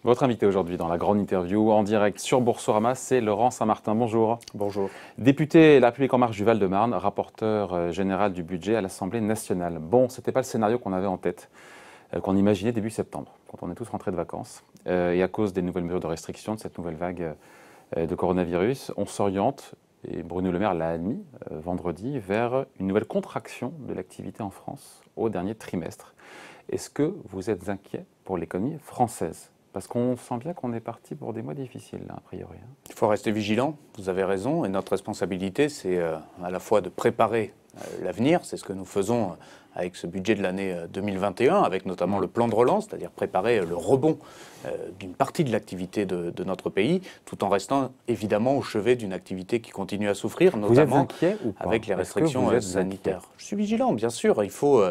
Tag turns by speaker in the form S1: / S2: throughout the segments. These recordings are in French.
S1: Votre invité aujourd'hui dans la grande interview en direct sur Boursorama, c'est Laurent Saint-Martin. Bonjour.
S2: Bonjour.
S1: Député La République En Marche du Val-de-Marne, rapporteur général du budget à l'Assemblée nationale. Bon, ce n'était pas le scénario qu'on avait en tête, qu'on imaginait début septembre, quand on est tous rentrés de vacances. Et à cause des nouvelles mesures de restriction, de cette nouvelle vague de coronavirus, on s'oriente, et Bruno Le Maire l'a admis vendredi, vers une nouvelle contraction de l'activité en France au dernier trimestre. Est-ce que vous êtes inquiet pour l'économie française ? Parce qu'on sent bien qu'on est parti pour des mois difficiles, là, a priori.
S2: Il faut rester vigilant, vous avez raison, et notre responsabilité, c'est à la fois de préparer l'avenir, c'est ce que nous faisons avec ce budget de l'année 2021, avec notamment le plan de relance, c'est-à-dire préparer le rebond d'une partie de l'activité de notre pays, tout en restant évidemment au chevet d'une activité qui continue à souffrir, notamment
S1: vous êtes inquiet ou pas ?
S2: avec les restrictions sanitaires. Je suis vigilant, bien sûr, il faut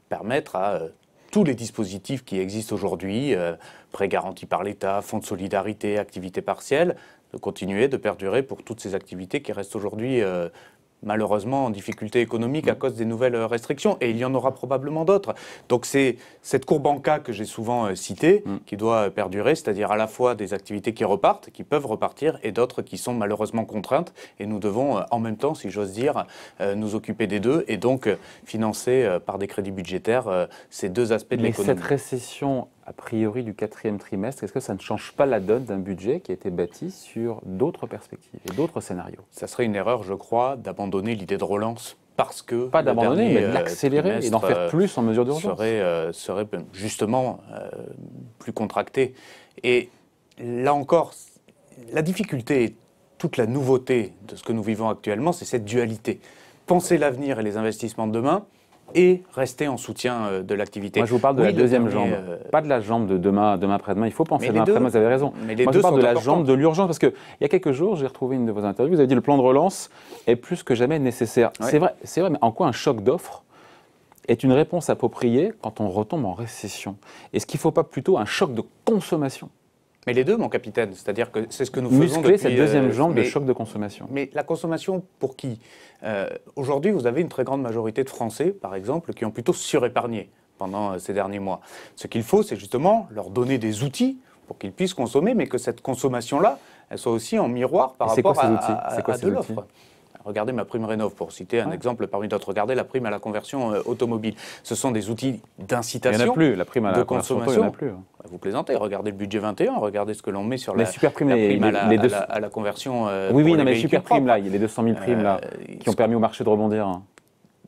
S2: permettre à tous les dispositifs qui existent aujourd'hui, prêts garantis par l'État, fonds de solidarité, activités partielles, de continuer, de perdurer pour toutes ces activités qui restent aujourd'hui malheureusement en difficulté économique à cause des nouvelles restrictions. Et il y en aura probablement d'autres. Donc c'est cette courbe en K que j'ai souvent citée qui doit perdurer, c'est-à-dire à la fois des activités qui repartent, qui peuvent repartir, et d'autres qui sont malheureusement contraintes. Et nous devons en même temps, si j'ose dire, nous occuper des deux et donc financer par des crédits budgétaires ces deux aspects de l'économie.
S1: Mais cette récession, a priori, du quatrième trimestre, est-ce que ça ne change pas la donne d'un budget qui a été bâti sur d'autres perspectives et d'autres scénarios ?
S2: Ça serait une erreur, je crois, d'abandonner l'idée de relance parce que...
S1: Pas d'abandonner, mais de l'accélérer et d'en faire plus en mesure d'urgence.
S2: Serait justement plus contracté. Et là encore, la difficulté et toute la nouveauté de ce que nous vivons actuellement, c'est cette dualité. Penser l'avenir et les investissements de demain, et rester en soutien de l'activité.
S1: Moi, je vous parle de la deuxième jambe, pas de la jambe de demain après-demain. Il faut penser demain après-demain, vous avez raison.
S2: Mais les
S1: Moi,
S2: deux
S1: je parle de la
S2: importants.
S1: jambe de l'urgence, parce qu'il y a quelques jours, j'ai retrouvé une de vos interviews, vous avez dit le plan de relance est plus que jamais nécessaire. Ouais. C'est vrai, mais en quoi un choc d'offres est une réponse appropriée quand on retombe en récession? Est-ce qu'il ne faut pas plutôt un choc de consommation?
S2: Mais les deux, mon capitaine, c'est-à-dire que c'est ce que nous
S1: faisons
S2: depuis...
S1: cette deuxième jambe de choc de consommation.
S2: Mais la consommation, pour qui? Aujourd'hui, vous avez une très grande majorité de Français, par exemple, qui ont plutôt surépargné pendant ces derniers mois. Ce qu'il faut, c'est justement leur donner des outils pour qu'ils puissent consommer, mais que cette consommation-là, elle soit aussi en miroir par rapport à de l'offre. Regardez MaPrimeRénov', pour citer un exemple parmi d'autres. Regardez la prime à la conversion automobile. Ce sont des outils d'incitation.
S1: Il n'y en a plus, la prime à la consommation, il n'y en a plus.
S2: Vous plaisantez, regardez le budget 21, regardez ce que l'on met sur la
S1: prime
S2: à la conversion.
S1: Oui, non, mais les super primes, là, il y a les 200 000 primes là, qui ont permis au marché de rebondir.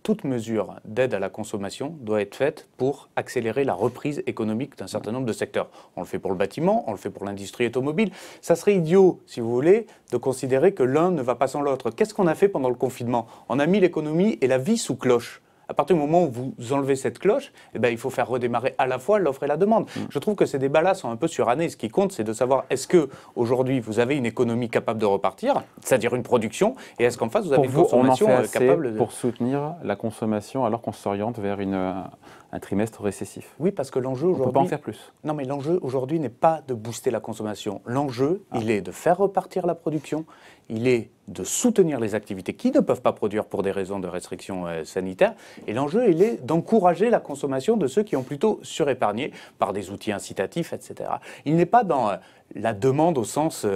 S2: Toute mesure d'aide à la consommation doit être faite pour accélérer la reprise économique d'un certain nombre de secteurs. On le fait pour le bâtiment, on le fait pour l'industrie automobile. Ça serait idiot, si vous voulez, de considérer que l'un ne va pas sans l'autre. Qu'est-ce qu'on a fait pendant le confinement? On a mis l'économie et la vie sous cloche. À partir du moment où vous enlevez cette cloche, eh ben, il faut faire redémarrer à la fois l'offre et la demande. Je trouve que ces débats-là sont un peu surannés. Ce qui compte, c'est de savoir est-ce qu'aujourd'hui, vous avez une économie capable de repartir, c'est-à-dire une production, et est-ce qu'en face, vous avez une consommation capable de...
S1: pour soutenir la consommation alors qu'on s'oriente vers un trimestre récessif? Oui,
S2: parce que l'enjeu aujourd'hui...
S1: On ne peut pas en faire plus.
S2: Non, mais l'enjeu aujourd'hui n'est pas de booster la consommation. L'enjeu, il est de faire repartir la production, il est de soutenir les activités qui ne peuvent pas produire pour des raisons de restrictions sanitaires. Et l'enjeu, il est d'encourager la consommation de ceux qui ont plutôt surépargné par des outils incitatifs, etc. Il n'est pas dans la demande au sens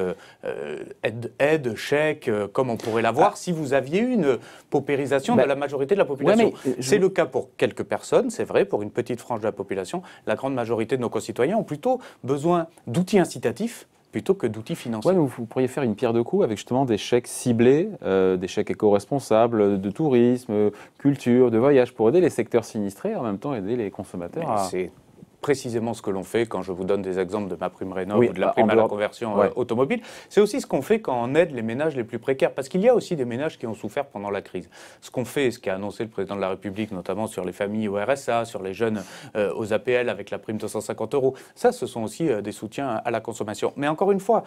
S2: aide, chèque, comme on pourrait l'avoir si vous aviez une paupérisation de la majorité de la population. C'est le cas pour quelques personnes, c'est vrai, pour une petite frange de la population. La grande majorité de nos concitoyens ont plutôt besoin d'outils incitatifs plutôt que d'outils financiers.
S1: Oui, mais vous pourriez faire une pierre deux coups avec justement des chèques ciblés, des chèques éco-responsables, de tourisme, culture, de voyage, pour aider les secteurs sinistrés et en même temps aider les consommateurs à...
S2: C'est précisément ce que l'on fait quand je vous donne des exemples de MaPrimeRénov' ou de la prime à la conversion automobile. C'est aussi ce qu'on fait quand on aide les ménages les plus précaires, parce qu'il y a aussi des ménages qui ont souffert pendant la crise. Ce qu'on fait, ce qu'a annoncé le président de la République, notamment sur les familles au RSA, sur les jeunes aux APL avec la prime de 150 €, ça, ce sont aussi des soutiens à la consommation. Mais encore une fois,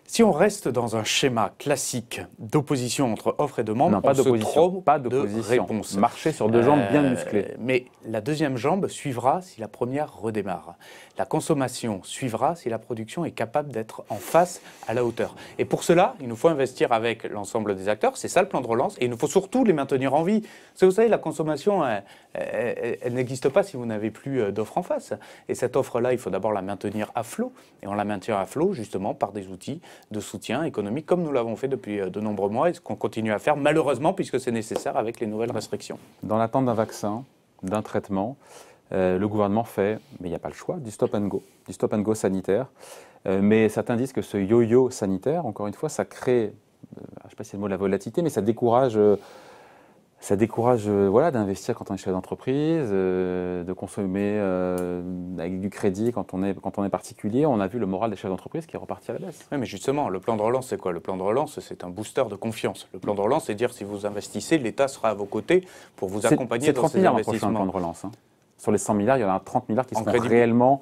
S2: Si on reste dans un schéma classique d'opposition entre offre et demande,
S1: non, pas
S2: on se trompe
S1: pas
S2: de
S1: d'opposition.
S2: réponse.
S1: Marcher sur deux jambes bien musclées.
S2: Mais la deuxième jambe suivra si la première redémarre. La consommation suivra si la production est capable d'être en face à la hauteur. Et pour cela, il nous faut investir avec l'ensemble des acteurs. C'est ça le plan de relance. Et il nous faut surtout les maintenir en vie. Parce que vous savez, la consommation, elle n'existe pas si vous n'avez plus d'offre en face. Et cette offre-là, il faut d'abord la maintenir à flot. Et on la maintient à flot justement par des outils de soutien économique, comme nous l'avons fait depuis de nombreux mois et ce qu'on continue à faire, malheureusement, puisque c'est nécessaire avec les nouvelles restrictions.
S1: Dans l'attente d'un vaccin, d'un traitement, le gouvernement fait, mais il n'y a pas le choix, du stop and go sanitaire. Mais certains disent que ce yo-yo sanitaire, encore une fois, ça crée, je ne sais pas si c'est le mot la volatilité, mais ça décourage voilà, d'investir quand on est chef d'entreprise, de consommer avec du crédit quand on est particulier. On a vu le moral des chefs d'entreprise qui est reparti à la baisse.
S2: Oui, mais justement, le plan de relance, c'est quoi? Le plan de relance, c'est un booster de confiance. Le plan de relance, c'est dire si vous investissez, l'État sera à vos côtés pour vous accompagner dans ces investissements. C'est 30 milliards en prochain plan de relance.
S1: Sur les 100 milliards, il y en a 30 milliards qui sont réellement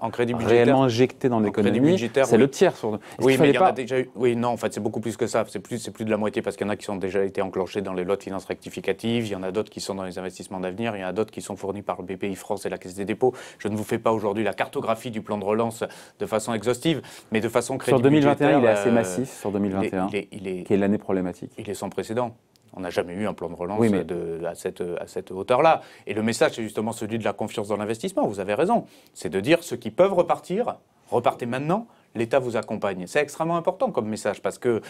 S1: injectés dans l'économie. C'est le tiers.
S2: Oui, mais il y en a déjà eu. Oui, non, en fait, c'est beaucoup plus que ça. C'est plus de la moitié parce qu'il y en a qui ont déjà été enclenchés dans les lois de finances rectificatives. Il y en a d'autres qui sont dans les investissements d'avenir. Il y en a d'autres qui sont fournis par le BPI-France et la Caisse des dépôts. Je ne vous fais pas aujourd'hui la cartographie du plan de relance de façon exhaustive, mais de façon crédible.
S1: Sur 2021, il est assez massif. Sur 2021, qui est l'année problématique.
S2: Il est sans précédent. On n'a jamais eu un plan de relance à cette hauteur-là. Et le message, c'est justement celui de la confiance dans l'investissement. Vous avez raison. C'est de dire ceux qui peuvent repartir, repartez maintenant, l'État vous accompagne. C'est extrêmement important comme message parce que,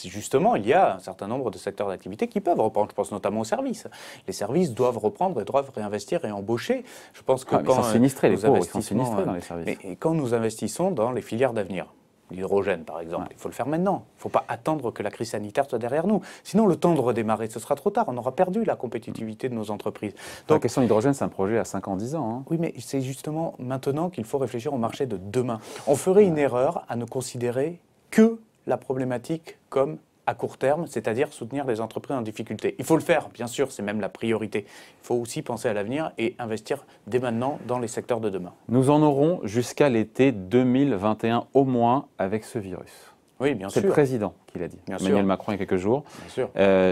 S2: justement, il y a un certain nombre de secteurs d'activité qui peuvent reprendre. Je pense notamment aux services. Les services doivent reprendre et doivent réinvestir et embaucher. Je pense que
S1: quand ils sont sinistrés, les pauvres, ils sont sinistrés dans les services.
S2: Et quand nous investissons dans les filières d'avenir, l'hydrogène, par exemple. Il faut le faire maintenant. Il ne faut pas attendre que la crise sanitaire soit derrière nous. Sinon, le temps de redémarrer, ce sera trop tard. On aura perdu la compétitivité de nos entreprises.
S1: Donc, la question de l'hydrogène, c'est un projet à 5 ans, 10 ans. Hein.
S2: Oui, mais c'est justement maintenant qu'il faut réfléchir au marché de demain. On ferait une erreur à ne considérer que la problématique comme à court terme, c'est-à-dire soutenir les entreprises en difficulté. Il faut le faire, bien sûr, c'est même la priorité. Il faut aussi penser à l'avenir et investir dès maintenant dans les secteurs de demain.
S1: Nous en aurons jusqu'à l'été 2021 au moins avec ce virus.
S2: Oui, bien sûr.
S1: C'est le président qui l'a dit, Emmanuel Macron, il y a quelques jours.
S2: Bien sûr.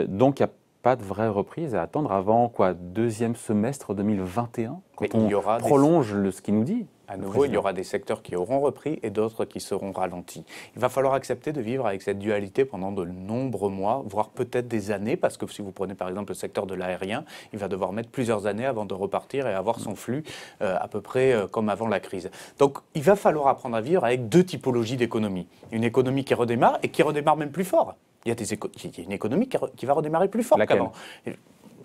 S1: Donc, il n'y a pas de vraie reprise à attendre avant deuxième semestre 2021, quand on prolonge ce qu'il nous dit.
S2: À nouveau, il y aura des secteurs qui auront repris et d'autres qui seront ralentis. Il va falloir accepter de vivre avec cette dualité pendant de nombreux mois, voire peut-être des années, parce que si vous prenez par exemple le secteur de l'aérien, il va devoir mettre plusieurs années avant de repartir et avoir son flux à peu près comme avant la crise. Donc il va falloir apprendre à vivre avec deux typologies d'économie. Une économie qui redémarre et qui redémarre même plus fort. Il y a une économie qui va redémarrer plus fort qu'avant.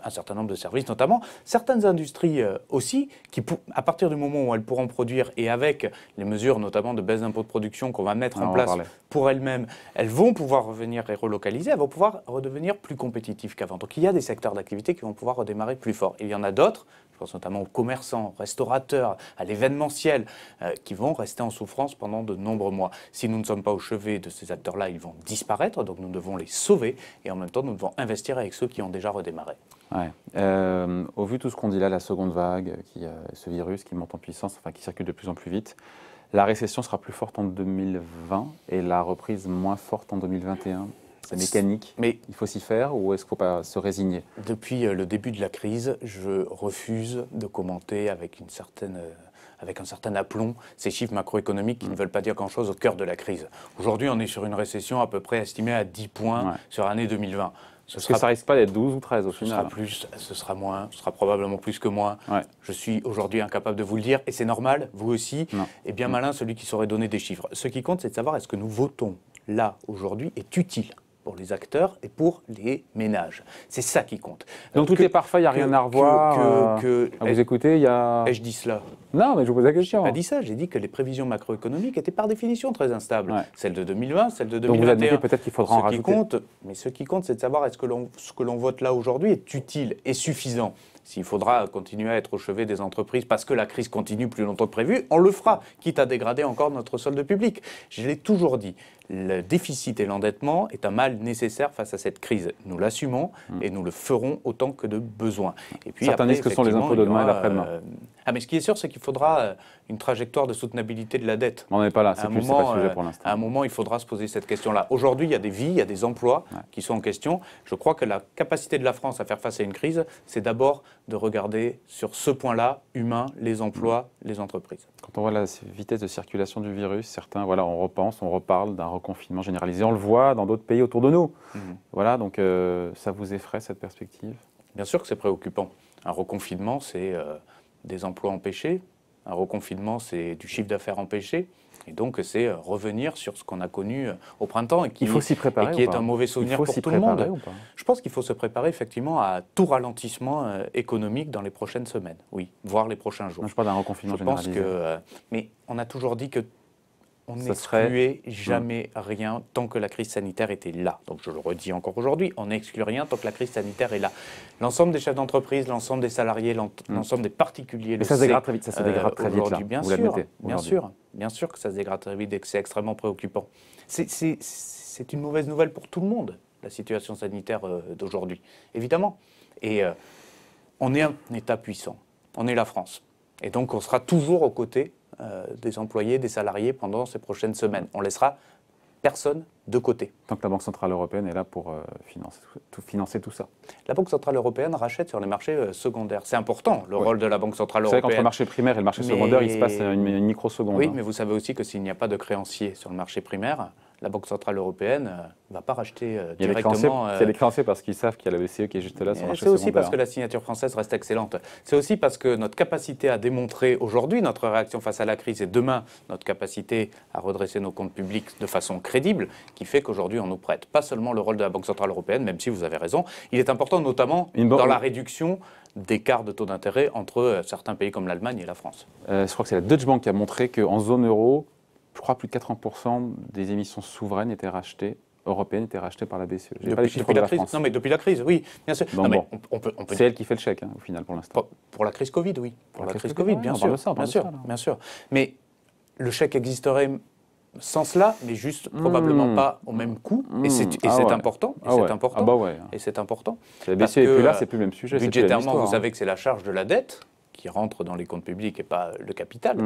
S2: Un certain nombre de services notamment, certaines industries aussi, qui à partir du moment où elles pourront produire et avec les mesures notamment de baisse d'impôts de production qu'on va mettre en place pour elles-mêmes, elles vont pouvoir revenir et relocaliser, elles vont pouvoir redevenir plus compétitives qu'avant. Donc il y a des secteurs d'activité qui vont pouvoir redémarrer plus fort. Il y en a d'autres, je pense notamment aux commerçants, restaurateurs, à l'événementiel, qui vont rester en souffrance pendant de nombreux mois. Si nous ne sommes pas au chevet de ces acteurs-là, ils vont disparaître, donc nous devons les sauver et en même temps nous devons investir avec ceux qui ont déjà redémarré.
S1: Ouais. Au vu de tout ce qu'on dit là, la seconde vague, ce virus qui monte en puissance, enfin qui circule de plus en plus vite, la récession sera plus forte en 2020 et la reprise moins forte en 2021. C'est mécanique, mais il faut s'y faire ou est-ce qu'il ne faut pas se résigner?
S2: Depuis le début de la crise, je refuse de commenter avec un certain aplomb ces chiffres macroéconomiques qui ne veulent pas dire grand-chose au cœur de la crise. Aujourd'hui, on est sur une récession à peu près estimée à 10 points sur l'année 2020.
S1: Parce que ça risque pas d'être 12 ou 13 au final.
S2: Ce sera plus, ce sera moins, ce sera probablement plus que moins. Ouais. Je suis aujourd'hui incapable de vous le dire et c'est normal, vous aussi. Non. Et bien malin celui qui saurait donner des chiffres. Ce qui compte, c'est de savoir est-ce que nous votons là aujourd'hui est utile pour les acteurs et pour les ménages. C'est ça qui compte.
S1: Donc tout est parfait, il n'y a rien à revoir. À vous écouter, il y a...
S2: Ai-je dit cela?
S1: Non, mais je vous pose la question.
S2: Je n'ai pas dit ça, j'ai dit que les prévisions macroéconomiques étaient par définition très instables. Ouais. Celles de 2020, celles de 2021.
S1: Donc vous admettez peut-être qu'il faudra en rajouter.
S2: Mais ce qui compte, c'est de savoir est-ce que ce que l'on vote là aujourd'hui est utile et suffisant. S'il faudra continuer à être au chevet des entreprises parce que la crise continue plus longtemps que prévu, on le fera, quitte à dégrader encore notre solde public. Je l'ai toujours dit, le déficit et l'endettement est un mal nécessaire face à cette crise. Nous l'assumons et nous le ferons autant que de besoin. Et puis
S1: certains disent que ce sont les impôts de demain et d'après-demain.
S2: Ah, mais ce qui est sûr, c'est qu'il faudra une trajectoire de soutenabilité de la dette.
S1: On n'en est pas là, c'est pas le sujet pour l'instant.
S2: À un moment, il faudra se poser cette question-là. Aujourd'hui, il y a des vies, il y a des emplois qui sont en question. Je crois que la capacité de la France à faire face à une crise, c'est d'abord de regarder sur ce point-là, humain, les emplois, les entreprises.
S1: Quand on voit la vitesse de circulation du virus, certains, voilà, on repense, on reparle d'un reconfinement généralisé. On le voit dans d'autres pays autour de nous. Voilà, donc ça vous effraie, cette perspective?
S2: Bien sûr que c'est préoccupant. Un reconfinement, c'est des emplois empêchés. Un reconfinement, c'est du chiffre d'affaires empêché. Et donc, c'est revenir sur ce qu'on a connu au printemps et qui,
S1: il faut s'y préparer,
S2: et qui est un mauvais souvenir pour tout le monde. Je pense qu'il faut se préparer effectivement à tout ralentissement économique dans les prochaines semaines, oui, voire les prochains jours.
S1: Non, je parle d'un reconfinement généralisé.
S2: Mais on a toujours dit que on n'excluait jamais rien tant que la crise sanitaire était là. Donc je le redis encore aujourd'hui, on n'exclut rien tant que la crise sanitaire est là. L'ensemble des chefs d'entreprise, l'ensemble des salariés, l'ensemble des particuliers.
S1: Mais ça se dégrade très vite, ça se dégrade très vite là.
S2: Bien sûr que ça se dégrade très vite et que c'est extrêmement préoccupant. C'est une mauvaise nouvelle pour tout le monde, la situation sanitaire d'aujourd'hui, évidemment. Et on est un État puissant, on est la France. Et donc on sera toujours aux côtés des employés, des salariés pendant ces prochaines semaines. On laissera personne de côté.
S1: Tant que la Banque Centrale Européenne est là pour financer tout ça.
S2: La Banque Centrale Européenne rachète sur les marchés secondaires. C'est important, le rôle de la Banque Centrale Européenne.
S1: Vous savez qu'entre le marché primaire et le marché secondaire, il se passe une microseconde.
S2: Oui, mais vous savez aussi que s'il n'y a pas de créanciers sur le marché primaire, la Banque Centrale Européenne ne va pas racheter directement...
S1: Il y a des créanciers parce qu'ils savent qu'il y a la BCE qui est juste là sur le marché
S2: secondaire. C'est
S1: secondaire.
S2: aussi parce que la signature française reste excellente. C'est aussi parce que notre capacité à démontrer aujourd'hui notre réaction face à la crise et demain notre capacité à redresser nos comptes publics de façon crédible qui fait qu'aujourd'hui on nous prête. Pas seulement le rôle de la Banque Centrale Européenne, même si vous avez raison. Il est important notamment dans la réduction d'écart de taux d'intérêt entre certains pays comme l'Allemagne et la France.
S1: Je crois que c'est la Deutsche Bank qui a montré qu'en zone euro, je crois plus de 80% des émissions souveraines européennes étaient rachetées par la BCE.
S2: Depuis la crise. Non, mais depuis la crise, oui, bien sûr.
S1: Donc, non, on peut c'est elle qui fait le chèque, au final, pour l'instant.
S2: Pour la crise Covid, oui. Pour la crise Covid, bien sûr. Mais le chèque existerait sans cela, mais juste probablement pas au même coût. Et c'est important. Et c'est important.
S1: La BCE n'est plus là, c'est plus le même sujet.
S2: Budgétairement, vous savez que c'est la charge de la dette qui rentre dans les comptes publics et pas le capital.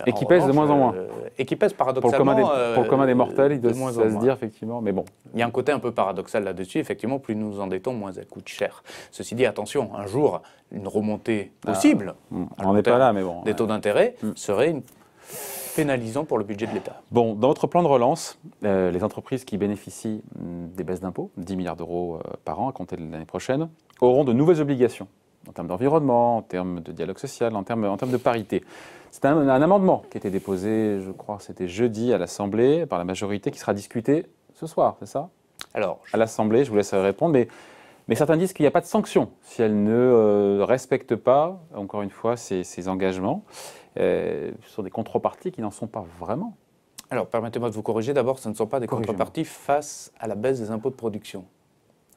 S1: Et qui pèse de moins en moins.
S2: Et qui pèse paradoxalement...
S1: Pour le commun des mortels, il doit se dire, effectivement, mais bon.
S2: Il y a un côté un peu paradoxal là-dessus, effectivement, plus nous nous endettons, moins elle coûte cher. Ceci dit, attention, un jour, une remontée possible,
S1: on n'est pas là, mais bon,
S2: des taux d'intérêt serait pénalisant pour le budget de l'État.
S1: Bon, dans votre plan de relance, les entreprises qui bénéficient des baisses d'impôts, 10 milliards d'euros par an à compter de l'année prochaine, auront de nouvelles obligations en termes d'environnement, en termes de dialogue social, en termes de parité. C'est un amendement qui a été déposé, je crois, c'était jeudi à l'Assemblée, par la majorité, qui sera discuté ce soir, c'est ça?
S2: Alors,
S1: à l'Assemblée, je vous laisse répondre, mais certains disent qu'il n'y a pas de sanction si elles ne respectent pas, encore une fois, ces engagements. Ce sont des contreparties qui n'en sont pas vraiment.
S2: Alors, permettez-moi de vous corriger. D'abord, ce ne sont pas des contreparties face à la baisse des impôts de production.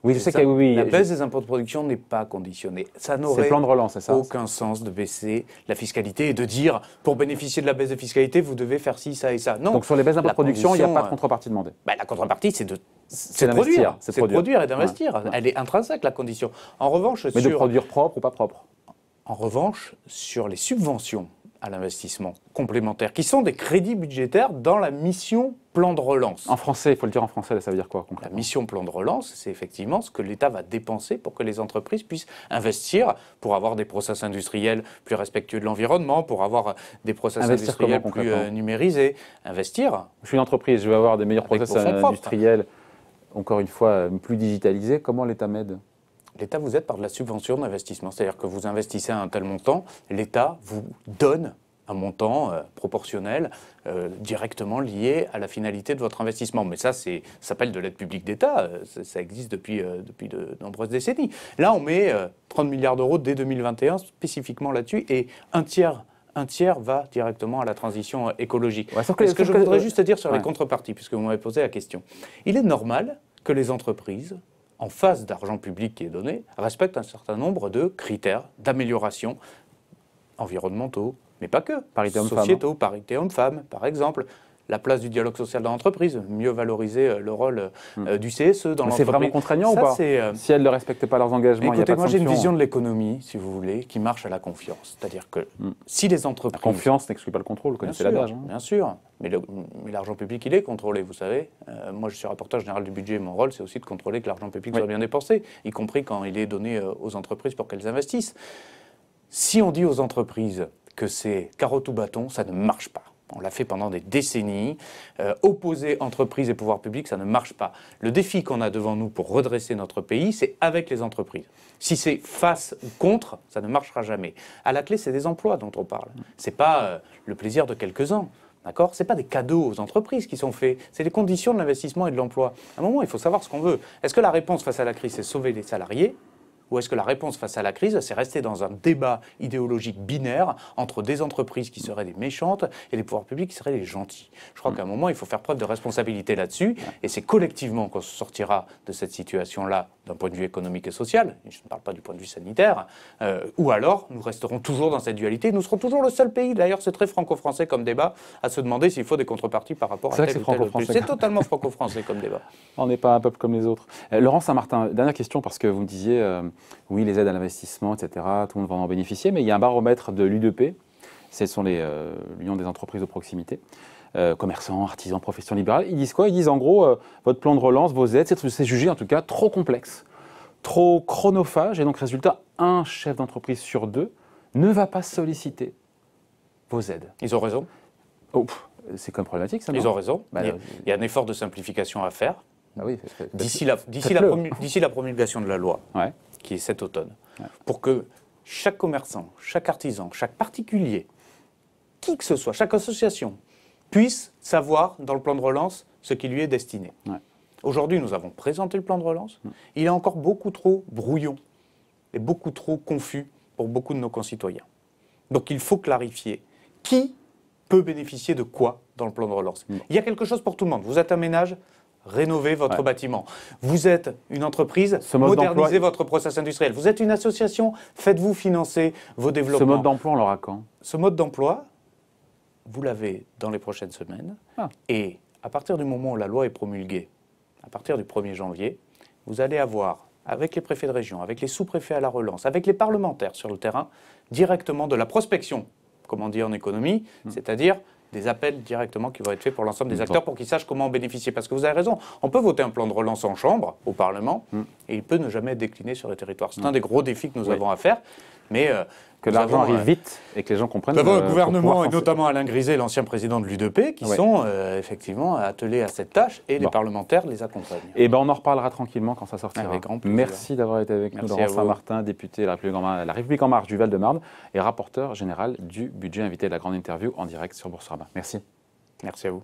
S1: Oui, je sais que oui.
S2: La baisse des impôts de production n'est pas conditionnée. Ça n'aurait
S1: plan de relance, c'est ça,
S2: aucun sens de baisser la fiscalité et de dire, pour bénéficier de la baisse de fiscalité, vous devez faire ci, ça et ça. Non.
S1: Donc sur les baisses d'impôts de production, il n'y a pas de contrepartie demandée.
S2: La contrepartie, c'est de produire. C'est de produire et d'investir. Ouais. Elle est intrinsèque, la condition. En revanche,
S1: mais de produire propre ou pas propre.
S2: En revanche, sur les subventions à l'investissement complémentaires, qui sont des crédits budgétaires dans la mission plan de relance.
S1: En français, il faut le dire en français, ça veut dire quoi concrètement?
S2: La mission plan de relance, c'est effectivement ce que l'État va dépenser pour que les entreprises puissent investir, pour avoir des process industriels plus respectueux de l'environnement, pour avoir des process industriels plus numérisés. Investir.
S1: Je suis une entreprise, je veux avoir des meilleurs process industriels, encore une fois, plus digitalisés. Comment l'État m'aide?
S2: L'État vous aide par de la subvention d'investissement. C'est-à-dire que vous investissez à un tel montant, l'État vous donne un montant proportionnel directement lié à la finalité de votre investissement. Mais ça s'appelle de l'aide publique d'État. Ça existe depuis de nombreuses décennies. Là, on met 30 milliards d'euros dès 2021 spécifiquement là-dessus et un tiers va directement à la transition écologique. Ouais, ce que je voudrais juste dire sur les contreparties, puisque vous m'avez posé la question. Il est normal que les entreprises, en face d'argent public qui est donné, respectent un certain nombre de critères d'amélioration environnementaux, mais pas que.
S1: Parité homme-femme.
S2: Sociétaux, parité homme-femme, par exemple. la place du dialogue social dans l'entreprise, mieux valoriser le rôle du CSE dans l'entreprise.
S1: C'est vraiment contraignant ou pas? Si elles ne respectent pas leurs engagements, il n'y a pas de sanction.
S2: Écoutez, moi j'ai une vision de l'économie, si vous voulez, qui marche à la confiance. C'est-à-dire que si les entreprises...
S1: La confiance n'exclut pas le contrôle, vous connaissez l'adage.
S2: Bien sûr, mais l'argent public, il est contrôlé, vous savez. Moi je suis rapporteur général du budget, mon rôle c'est aussi de contrôler que l'argent public soit bien dépensé, y compris quand il est donné aux entreprises pour qu'elles investissent. Si on dit aux entreprises que c'est carotte ou bâton, ça ne marche pas. On l'a fait pendant des décennies. Opposer entreprises et pouvoir public, ça ne marche pas. Le défi qu'on a devant nous pour redresser notre pays, c'est avec les entreprises. Si c'est face ou contre, ça ne marchera jamais. À la clé, c'est des emplois dont on parle. Ce n'est pas le plaisir de quelques-uns. D'accord ? Ce n'est pas des cadeaux aux entreprises qui sont faits. C'est les conditions de l'investissement et de l'emploi. À un moment, il faut savoir ce qu'on veut. Est-ce que la réponse face à la crise, c'est sauver les salariés ? Ou est-ce que la réponse face à la crise, c'est rester dans un débat idéologique binaire entre des entreprises qui seraient des méchantes et des pouvoirs publics qui seraient des gentils? Je crois qu'à un moment, il faut faire preuve de responsabilité là-dessus, et c'est collectivement qu'on sortira de cette situation-là d'un point de vue économique et social, et je ne parle pas du point de vue sanitaire, ou alors nous resterons toujours dans cette dualité, nous serons toujours le seul pays, d'ailleurs c'est très franco-français comme débat, à se demander s'il faut des contreparties par rapport à tel ou tel autre pays. C'est totalement franco-français comme débat.
S1: On n'est pas un peuple comme les autres. Laurent Saint-Martin, dernière question, parce que vous me disiez... oui, les aides à l'investissement, etc., tout le monde va en bénéficier, mais il y a un baromètre de l'UDP, ce sont l'Union des entreprises de proximité, commerçants, artisans, professions libérales. Ils disent quoi? Ils disent en gros, votre plan de relance, vos aides, c'est jugé en tout cas trop complexe, trop chronophage, et donc résultat, un chef d'entreprise sur deux ne va pas solliciter vos aides.
S2: Ils ont raison.
S1: Oh, c'est quand même problématique, ça, non?
S2: Ils ont raison. Il y a un effort de simplification à faire.
S1: Ah oui,
S2: d'ici la promulgation de la loi, qui est cet automne, pour que chaque commerçant, chaque artisan, chaque particulier, qui que ce soit, chaque association, puisse savoir dans le plan de relance ce qui lui est destiné. Aujourd'hui, nous avons présenté le plan de relance. Il est encore beaucoup trop brouillon et beaucoup trop confus pour beaucoup de nos concitoyens. Donc il faut clarifier qui peut bénéficier de quoi dans le plan de relance. Il y a quelque chose pour tout le monde. Vous êtes un ménage, rénovez votre bâtiment. Vous êtes une entreprise, modernisez votre process industriel. Vous êtes une association, faites-vous financer vos développements.
S1: Ce mode d'emploi, on l'aura quand?
S2: Ce mode d'emploi, vous l'avez dans les prochaines semaines. Et à partir du moment où la loi est promulguée, à partir du 1er janvier, vous allez avoir, avec les préfets de région, avec les sous-préfets à la relance, avec les parlementaires sur le terrain, directement de la prospection, comme on dit en économie, c'est-à-dire des appels directement qui vont être faits pour l'ensemble des acteurs pour qu'ils sachent comment en bénéficier. Parce que vous avez raison, on peut voter un plan de relance en chambre, au Parlement, et il peut ne jamais être décliné sur les territoires. C'est un des gros défis que nous avons à faire. Mais
S1: que l'argent arrive vite et que les gens comprennent.
S2: Nous avons un gouvernement, et notamment Alain Griset, l'ancien président de l'UDP, qui sont effectivement attelés à cette tâche, et les parlementaires les accompagnent.
S1: Et on en reparlera tranquillement quand ça sortira.
S2: Avec grand plaisir.
S1: Merci d'avoir été avec nous, Laurent Saint-Martin, député de la République En Marche du Val-de-Marne et rapporteur général du budget, invité à la grande interview en direct sur Boursorama. Merci.
S2: Merci à vous.